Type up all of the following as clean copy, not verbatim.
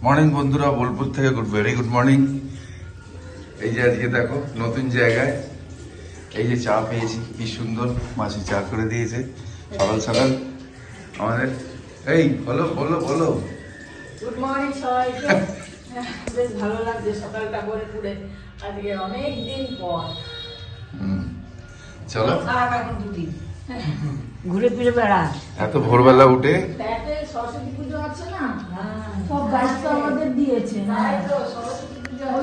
Morning বন্ধুরা, বোলপুর থেকে very good morning. এই যে আজকে দেখো নতুন জায়গায় এই যে চা পেয়েছি, কি সুন্দর মাসি চা করে দিয়েছে সকাল সকাল আমাদের। এই বলো বলো বলো, গুড মর্নিং সবাইকে। বেশ ভালো লাগছে সকালটা করে পুরে, আজকে অনেক দিন পর। চলো এখন দুদিন ঘুরে ফিরে বেড়া। এত ভোরবেলা উঠে সরস্বতী পুজো আছে না, সব দায়িত্ব আমাদের দিয়েছে।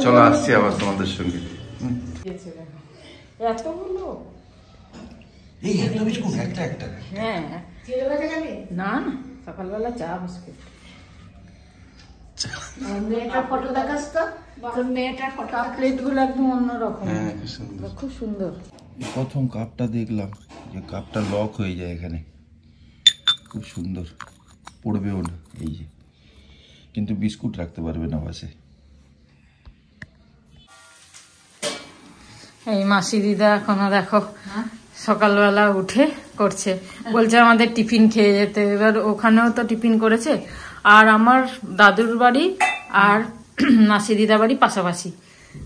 চলো আসছি আবার তোমাদের সঙ্গে। এতগুলো এই এত বিস্কুট একটা একটা? হ্যাঁ, না না সকালবেলা চা বিস্কুট। মেয়েটার ফটো দেখাস তো, তোর মেয়েটার ফটো। প্লেট গুলো একদম অন্যরকম, খুব সুন্দর। প্রথম কাপটা দেখলাম যে কাপটা লক হয়ে যায় এখানে, খুব সুন্দর, পড়বেও না। এই যে কিন্তু বিস্কুট রাখতে পারবে না পাশে। এই মাসি দিদা এখনো দেখো সকালবেলা উঠে করছে, বলছে আমাদের টিফিন খেয়ে যেতে। এবার ওখানেও তো টিফিন করেছে, আর আমার দাদুর বাড়ি আর মাসি দিদা বাড়ি পাশাপাশি,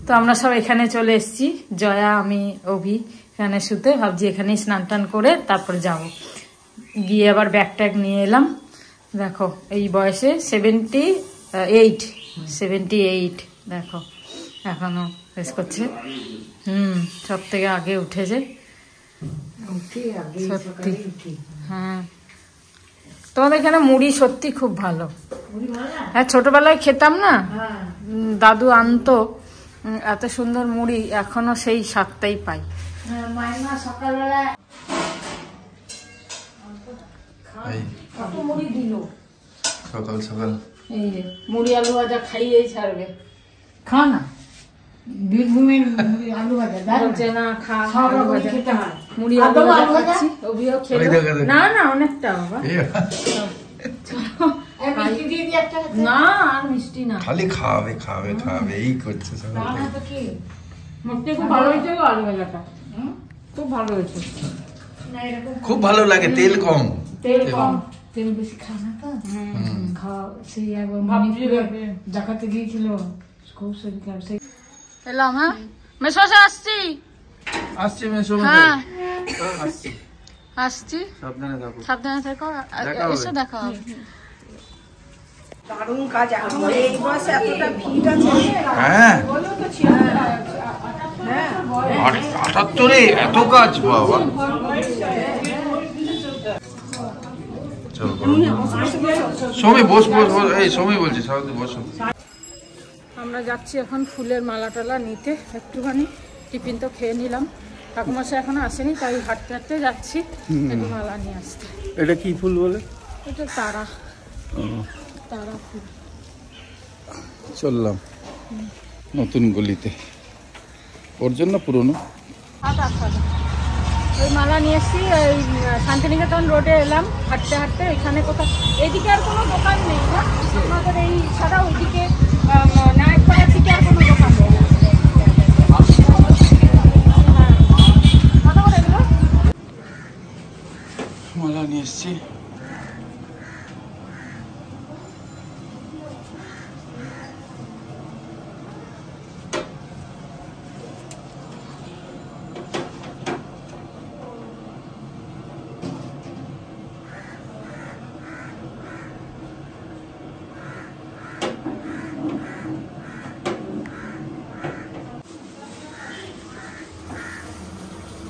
তো আমরা সব এখানে চলে এসেছি। জয়া, আমি, অভি এখানে শুতে, ভাবছি এখানেই স্নান টান করে তারপরে যাব। গিয়ে আবার ব্যাগ ট্যাগ নিয়ে এলাম। দেখো এই বয়সে 78 দেখো এখনো রেস করছে। সব থেকে আগে উঠেছে সত্যি। হ্যাঁ, তোমাদের এখানে মুড়ি সত্যি খুব ভালো। হ্যাঁ, ছোটবেলায় খেতাম না, দাদু আনতো এত সুন্দর মুড়ি, এখনো সেই স্বাদটাই পাই। মাইমা সকালবেলা মুড়ি দিল, সকাল সকাল এই যে মুড়ি আলু ভাজা খাইয়েই ছাড়বে। খা না, বীরভূমের আলু ভাজা বলছে না, খা আলু ভাজা খেতে হয়। মুড়ি আলু ভাজা খাচ্ছি, ওবিও খেলো। না না অনেকটা বাবা, না আর মিষ্টি না, খালি খাবে খাবে খাবে এই করছে সকাল থেকে। খুব ভালো হয়েছে গো আলু ভাজাটা, খুব ভালো হয়েছে। খুব ভালো লাগে, তেল কম, তেল কম, তেল বেশি খায় না তো। খাওয়া সেই একবার মণিপুরে দেখাতে গিয়েছিল, খুব শরীর খারাপ। সেই এলাম। হ্যাঁ মেসোসে আসছি মেসো, হ্যাঁ আসছি, সাবধানে থাকো, সাবধানে থেকো, এসে দেখা হবে। দারুণ কাজ, এই বয়সে এতটা ভিড় আছে। হ্যাঁ 78-এ এত কাজ, বাবা। সময় বস বস, এই সময় বলছি সারাদিন বসো। আমরা যাচ্ছি এখন ফুলের মালা টালা নিতে, একটুখানি টিফিন তো খেয়ে নিলাম। ঠাকুমাশা এখনো আসেনি, তাই হাঁটতে হাঁটতে যাচ্ছি একটু মালা নিয়ে আসতে। এটা কি ফুল বলে? এটা তারা, তারা ফুল। চললাম নতুন গলিতে, ওর জন্য পুরনো। ওই মালা নিয়ে এসছি, ওই শান্তিনিকেতন রোডে এলাম হাঁটতে হাঁটতে। এখানে কোথাও এদিকে আর কোনো দোকান নেই না আমাদের, এই ছাড়া ওইদিকে নায়কপাড়ার দিকে আর কোনো দোকান নেই। মালা নিয়ে এসছি।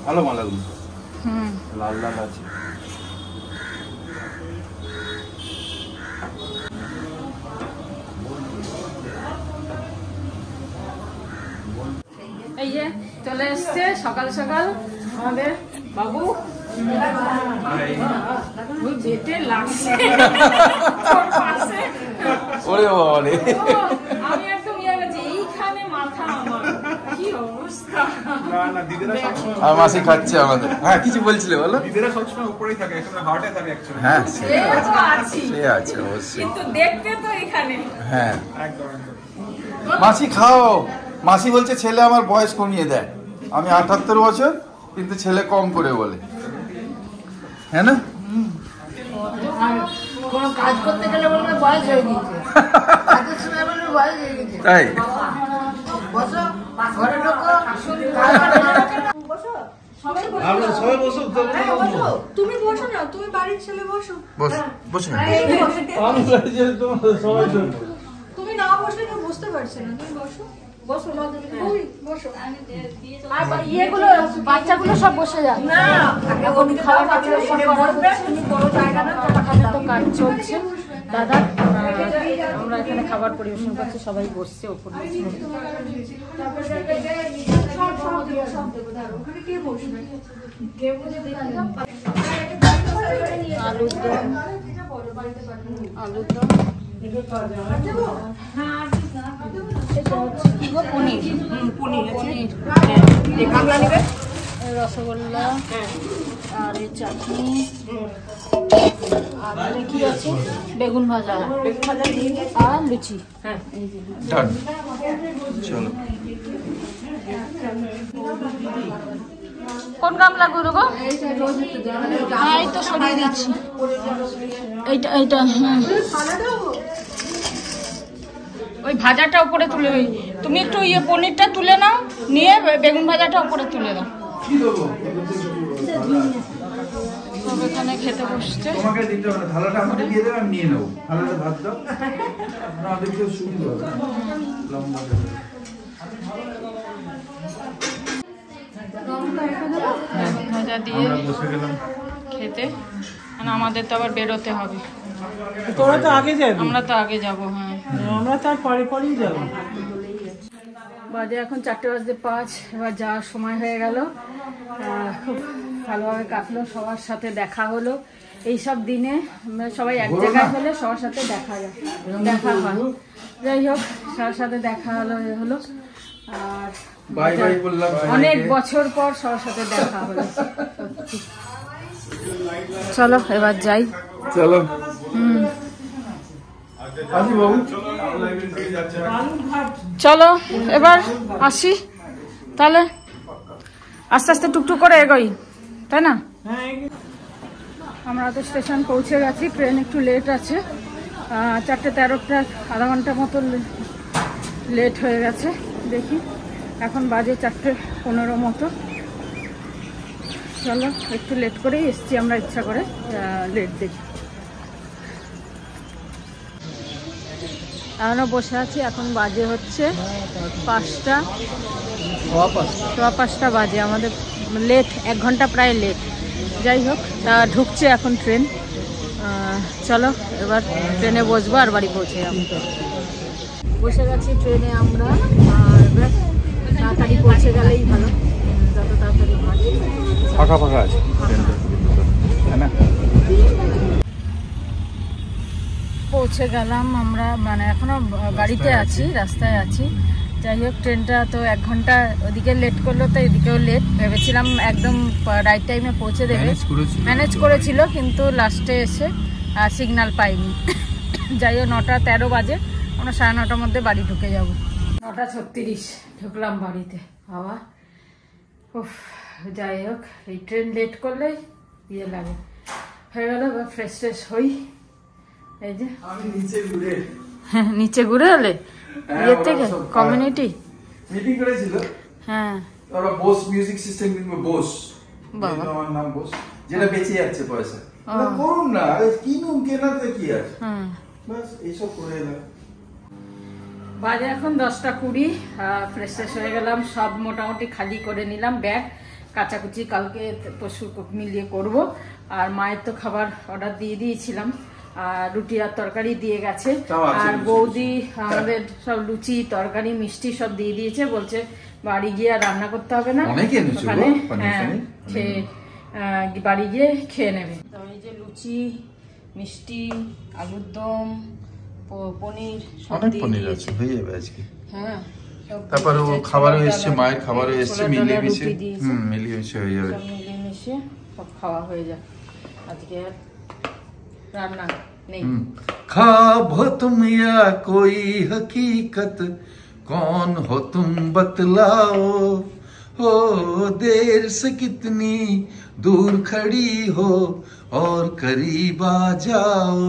ভালো মালাগুলো, লাল লাল আছে। এই যে চলে এসছে সকাল সকাল আমাদের বাবু। যেতে লাগছে ওরে বাবা রে, আমি একদম এইখানে মাথা আমার, কি অবস্থা। আর মাসি খাচ্ছে আমাদের। হ্যাঁ কিছু বলছিলে বলো? দিদিরা সবসময় উপরেই থাকে, এখানে হার্টে থাকে অ্যাকচুয়ালি। হ্যাঁ সে আছে অবশ্যই, কিন্তু দেখতে তো এখানে। হ্যাঁ একদম একদম। মাসি খাও। মাসি বলছে ছেলে আমার বয়স কমিয়ে দেয়, আমি 78 বছর কিন্তু ছেলে কম করে বলে, হ্যাঁ না? কোনো কাজ করতে গেলে বলবে বয়স হয়ে গিয়েছে, কাজের সময় তাই তুমি বসো না, তুমি বাড়ির ছেলে বসো। বসে তুমি না বসলে কেউ বুঝতে পারছে না, তুমি বসো। বসো ওই বসো। আর ইয়েগুলো বাচ্চাগুলো সব বসে যায় না, এখন খাওয়া বাচ্চা পরে বসবে, তুমি বড় জায়গা না, তো কাজ চলছে দাদা। আমরা এখানে খাবার পরিবেশন করছি, সবাই বসছে ওপরে। ওখানে কে বসবে? আলুর দম, আলুর দম, পনির, রসগোল্লা আর এই চাটনি আর কি আছে বেগুন ভাজা আর লুচি। ডান চলো কোন গামলা গুলো গো? হ্যাঁ এই তো সরিয়ে দিচ্ছি, এইটা এইটা। হ্যাঁ ওই ভাজাটা উপরে তুলে, ওই তুমি একটু ইয়ে পনিরটা তুলে নাও, নিয়ে বেগুন ভাজাটা উপরে তুলে দাও। সব এখানে খেতে বসছে। তোমাকে দিতে হবে না, থালাটা আমাকে দিয়ে দেবে, আমি নিয়ে নেবো। থালাটা ভাত দাও, আমাদের কেউ সুন্দর লম্বা ভাজা দিয়ে বসে গেলাম খেতে। মানে আমাদের তো আবার বেরোতে হবে, তোরা তো আগে যাবি, আমরা তো আগে যাব। হ্যাঁ আমরা তার পরে পরেই যাবো। বাজে এখন 4:05। এবার যাওয়ার সময় হয়ে গেল। খুব ভালোভাবে কাটলো, সবার সাথে দেখা হলো। এইসব দিনে সবাই এক জায়গায় হলে সবার সাথে দেখা হয়। যাই হোক, সবার সাথে দেখা হলো, এ হলো। আর বাই বাই বললাম অনেক বছর পর সবার সাথে দেখা হলো। চলো এবার যাই। চলো আসি বাবু। চলো এবার আসি তাহলে, আস্তে আস্তে টুকটুক করে এগোই, তাই না? আমরা তো স্টেশন পৌঁছে গেছি, ট্রেন একটু লেট আছে। 4:13, আধা ঘন্টা মতো লেট হয়ে গেছে। দেখি এখন বাজে 4:15 মতো। চলো একটু লেট করেই এসছি আমরা, ইচ্ছা করে লেট দেখি। এখনও বসে আছি, এখন বাজে হচ্ছে 5টা বাজে। আমাদের লেট, 1 ঘন্টা প্রায় লেট। যাই হোক, তা ঢুকছে এখন ট্রেন। চলো এবার ট্রেনে বসবো আর বাড়ি পৌঁছে যাবো। বসে গেছি ট্রেনে আমরা, আর এবার তাড়াতাড়ি পৌঁছে গেলেই ভালো, যত তাড়াতাড়ি হয়। ফাঁকা ফাঁকা আছে তাই না? পৌঁছে গেলাম আমরা, মানে এখনো গাড়িতে আছি, রাস্তায় আছি। যাই হোক, ট্রেনটা তো 1 ঘন্টা ওদিকে লেট করলো, তো এদিকেও লেট। ভেবেছিলাম একদম রাইট টাইমে পৌঁছে দেবে, ম্যানেজ করেছিল, কিন্তু লাস্টে এসে সিগন্যাল পাইনি। যাই হোক, 9:13 বাজে, আমরা 9:30 মধ্যে বাড়ি ঢুকে যাব। 9:36 ঢুকলাম বাড়িতে। বাবা উফ, যাই হোক, এই ট্রেন লেট করলেই ইয়ে লাগে। হয়ে গেল, ফ্রেশ ফ্রেশ হই। এই যে আমি নিচে ঘুরে এলে ইয়ে থেকে কমিউনিটি মিটিং করেছিল। হ্যাঁ ওরা বোস মিউজিক সিস্টেম কিনবে, বোস বাবা, আমার নাম বোস, যেটা বেঁচে যাচ্ছে পয়সা। করুন না, আরে কিনুন, কেনাতে কি আছে, বাস এইসব করে এলাম। বাজে এখন 10:20। ফ্রেশ ফ্রেশ হয়ে গেলাম, সব মোটামুটি খালি করে নিলাম ব্যাগ। কাচাকুচি কালকে পরশু মিলিয়ে করব। আর মায়ের তো খাবার অর্ডার দিয়ে দিয়েছিলাম, আর রুটি আর তরকারি দিয়ে গেছে। আর বৌদি আমাদের সব লুচি তরকারি মিষ্টি সব দিয়ে দিয়েছে, বলছে বাড়ি গিয়ে আর রান্না করতে হবে না, ওখানে বাড়ি গিয়ে খেয়ে নেবে। তো এই যে লুচি, মিষ্টি, আলুর দম, পনির, অনেক পনির আছে, হয়ে যাবে আজকে। হ্যাঁ, তারপরে ও খাবারও এসছে, মায়ের খাবারও এসছে, মিলিয়ে মিশে মিলিয়ে মিশে হয়ে যাবে। মিলিয়ে মিশে সব খাওয়া হয়ে যায়। আজকে রান্না নেই। ख्वाब हो तुम या कोई हकीकत, कौन हो तुम बतलाओ, हो देर से कितनी दूर खड़ी हो और करीब आ जाओ।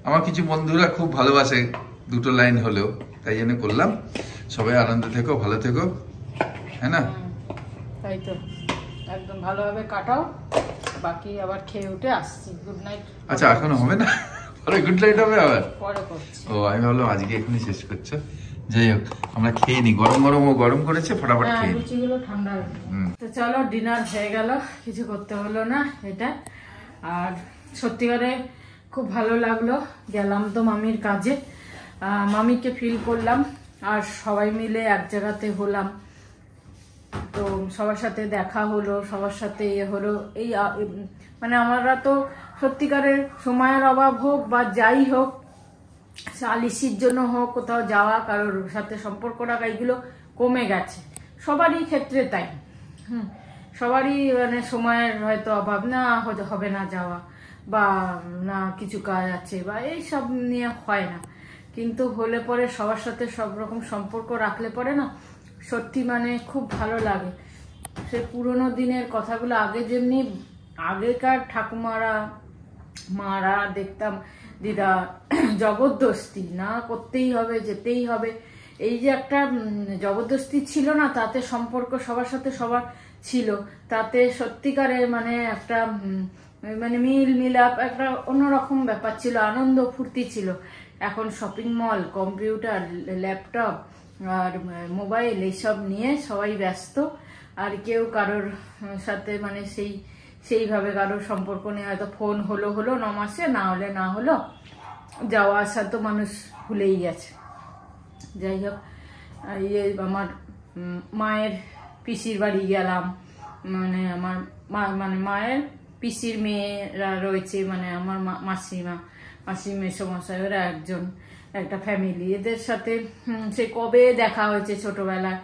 আমার কিছু বন্ধুরা খুব ভালোবাসে দুটো লাইন হলেও, তাই জন্য করলাম। সবাই আনন্দ থেকো, ভালো থেকো, হ্যাঁ না? তাই তো, একদম ভালোভাবে কাটাও। বাকি আবার খেয়ে উঠে আসছি। Good night. আচ্ছা, এখনো হবে না? পরে গুড নাইট হবে আবার? পরে করছি। ও, আমি ভাবলাম আজকে এখনই শেষ করছো। যাই হোক, আমরা খেয়ে নি। গরম করেছে, ফটাফট খেয়ে নি। লুচিগুলো ঠান্ডা হয়ে গেছে। তো চলো, ডিনার হয়ে গেল, কিছু করতে হলো না এটা। আর সত্যিকারে খুব ভালো লাগলো। গেলাম তো মামির কাজে, মামিকে ফিল করলাম, আর সবাই মিলে এক জায়গাতে হলাম। তো সবার সাথে দেখা হলো, সবার সাথে হলো। এই মানে আমরা তো সত্যিকারের সময়ের অভাব হোক বা যাই হোক, আলিসির জন্য হোক, কোথাও যাওয়া, কারোর সাথে সম্পর্ক রাখা, এগুলো কমে গেছে সবারই ক্ষেত্রে। তাই সবারই মানে সময়ের হয়তো অভাব, না হবে না যাওয়া, বা না কিছু কাজ আছে, বা এই সব নিয়ে হয় না। কিন্তু হলে পরে সবার সাথে সব রকম সম্পর্ক রাখলে পরে না সত্যি মানে খুব ভালো লাগে। সে পুরোনো দিনের কথাগুলো, আগে যেমনি আগেকার ঠাকুমারা মারা দেখতাম, দিদা জবরদস্তি না করতেই হবে, যেতেই হবে, এই যে একটা জবরদস্তি ছিল না, তাতে সম্পর্ক সবার সাথে সবার ছিল, তাতে সত্যিকারের মানে একটা মানে মিলাপ, একটা অন্যরকম ব্যাপার ছিল, আনন্দ ফুর্তি ছিল। এখন শপিং মল, কম্পিউটার, ল্যাপটপ আর মোবাইল, এইসব নিয়ে সবাই ব্যস্ত। আর কেউ কারোর সাথে মানে সেইভাবে কারোর সম্পর্ক নিয়ে, হয়তো ফোন হলো 9 মাসে, না হলে না হলো, যাওয়া আসা তো মানুষ ভুলেই গেছে। যাই হোক, আমার মায়ের পিসির বাড়ি গেলাম, মানে আমার মায়ের পিসির মেয়েরা রয়েছে, মানে আমার মাসি মেসোমশাই, ওরা একটা ফ্যামিলি, এদের সাথে সে কবে দেখা হয়েছে ছোটবেলায়,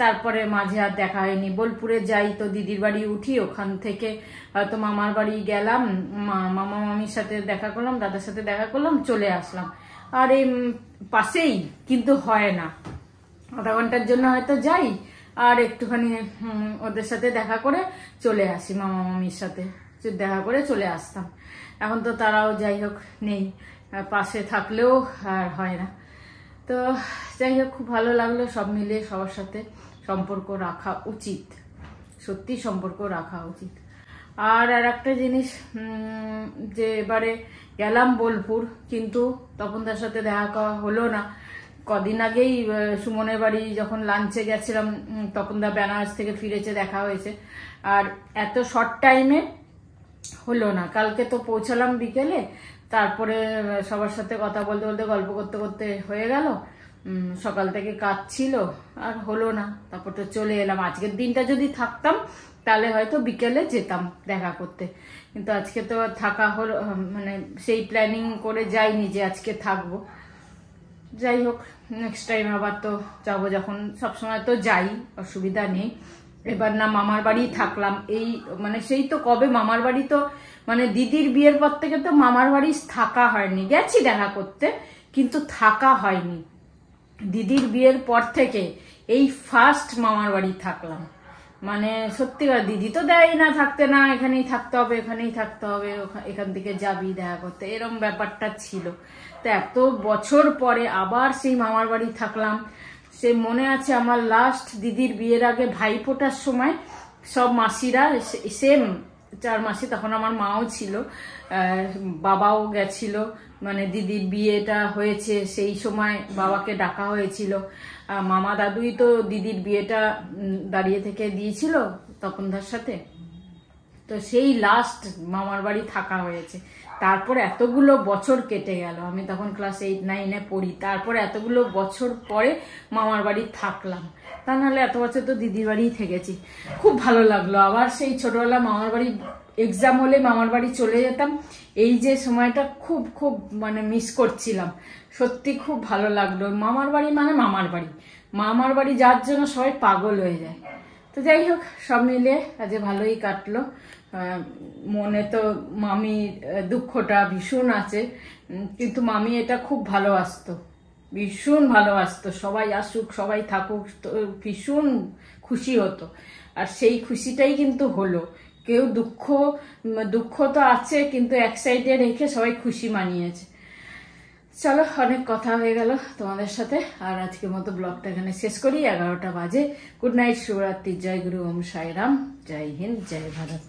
তারপরে মাঝে আর দেখা হয়নি। বোলপুরে যাই তো দিদির বাড়ি উঠি, ওখান থেকে হয়তো মামার বাড়ি গেলাম, মামা মামির সাথে দেখা করলাম, দাদার সাথে দেখা করলাম, চলে আসলাম। আর এই পাশেই, কিন্তু হয় না, আধা ঘন্টার জন্য হয়তো যাই, আর একটুখানি ওদের সাথে দেখা করে চলে আসি, মামা মামির সাথে দেখা করে চলে আসতাম। এখন তো তারাও যাই হোক নেই, পাশে থাকলেও আর হয় না। তো যাই হোক, খুব ভালো লাগলো। সব মিলিয়ে সবার সাথে সম্পর্ক রাখা উচিত, সত্যি সম্পর্ক রাখা উচিত। আর একটা জিনিস, যে এবারে গেলাম বোলপুর, কিন্তু তপনদার সাথে দেখা করা হলো না। কদিন আগেই সুমনের বাড়ি যখন লাঞ্চে গেছিলাম, তপনদা বেনারস থেকে ফিরেছে, দেখা হয়েছে, আর এত শর্ট টাইমে হলো না। কালকে তো পৌঁছালাম বিকেলে, তারপরে সবার সাথে কথা বলতে বলতে, গল্প করতে করতে হয়ে গেল। সকাল থেকে কাজ ছিল, আর হলো না। তারপর তো চলে এলাম। আজকের দিনটা যদি থাকতাম তাহলে হয়তো বিকেলে যেতাম দেখা করতে, কিন্তু আজকে তো থাকা হলো, মানে সেই প্ল্যানিং করে যাইনি যে আজকে থাকবো। যাই হোক, নেক্সট টাইম আবার তো যাবো, যখন সবসময় তো যাই, অসুবিধা নেই। এবার না মামার বাড়ি থাকলাম, এই মানে সেই তো কবে মামার বাড়ি, তো মানে দিদির বিয়ের পর থেকে তো মামার বাড়ি থাকা হয়নি। গেছি দেখা করতে, কিন্তু থাকা হয়নি। দিদির বিয়ের পর থেকে এই ফার্স্ট মামার বাড়ি থাকলাম। মানে সত্যিকার, দিদি তো দেয় না থাকতে, না এখানেই থাকতে হবে, এখানেই থাকতে হবে, এখান থেকে যাবি দেখা করতে, এরম ব্যাপারটা ছিল। তো এত বছর পরে আবার সেই মামার বাড়ি থাকলাম। সে মনে আছে আমার লাস্ট দিদির বিয়ের আগে ভাইফোঁটার সময় সব মাসিরা, সেম 4 মাসি, তখন আমার মাও ছিল, বাবাও গেছিল, মানে দিদির বিয়েটা হয়েছে সেই সময় বাবাকে ডাকা হয়েছিল। মামা দাদুই তো দিদির বিয়েটা দাঁড়িয়ে থেকে দিয়েছিল তপনদার সাথে। তো সেই লাস্ট মামার বাড়ি থাকা হয়েছে। তারপর এতগুলো বছর কেটে গেল, আমি তখন ক্লাস 8-9-এ পড়ি। তারপর এতগুলো বছর পরে মামার বাড়ি থাকলাম, তা নাহলে এত বছর তো দিদির বাড়িই থেকেছি। খুব ভালো লাগলো। আবার সেই ছোটবেলা মামার বাড়ি, এক্সাম হলে মামার বাড়ি চলে যেতাম। এই যে সময়টা খুব খুব মানে মিস করছিলাম, সত্যি খুব ভালো লাগলো। মামার বাড়ি মানে মামার বাড়ি, মামার বাড়ি যার জন্য সবাই পাগল হয়ে যায়। তো যাই হোক, সব মিলে আজ ভালোই কাটলো। মনে তো মামির দুঃখটা ভীষণ আছে, কিন্তু মামি এটা খুব ভালোবাসতো, ভীষণ ভালোবাসতো। সবাই আসুক, সবাই থাকুক, ভীষণ খুশি হতো। আর সেই খুশিটাই কিন্তু হলো। কেউ দুঃখ তো আছে, কিন্তু এক সাইডে রেখে সবাই খুশি মানিয়েছে। চলো, অনেক কথা হয়ে গেল তোমাদের সাথে, আর আজকের মতো ব্লগটা এখানে শেষ করি। 11টা বাজে। গুড নাইট, শুভরাত্রি, জয় গুরু, ওম সাইরাম, জয় হিন্দ, জয় ভারত।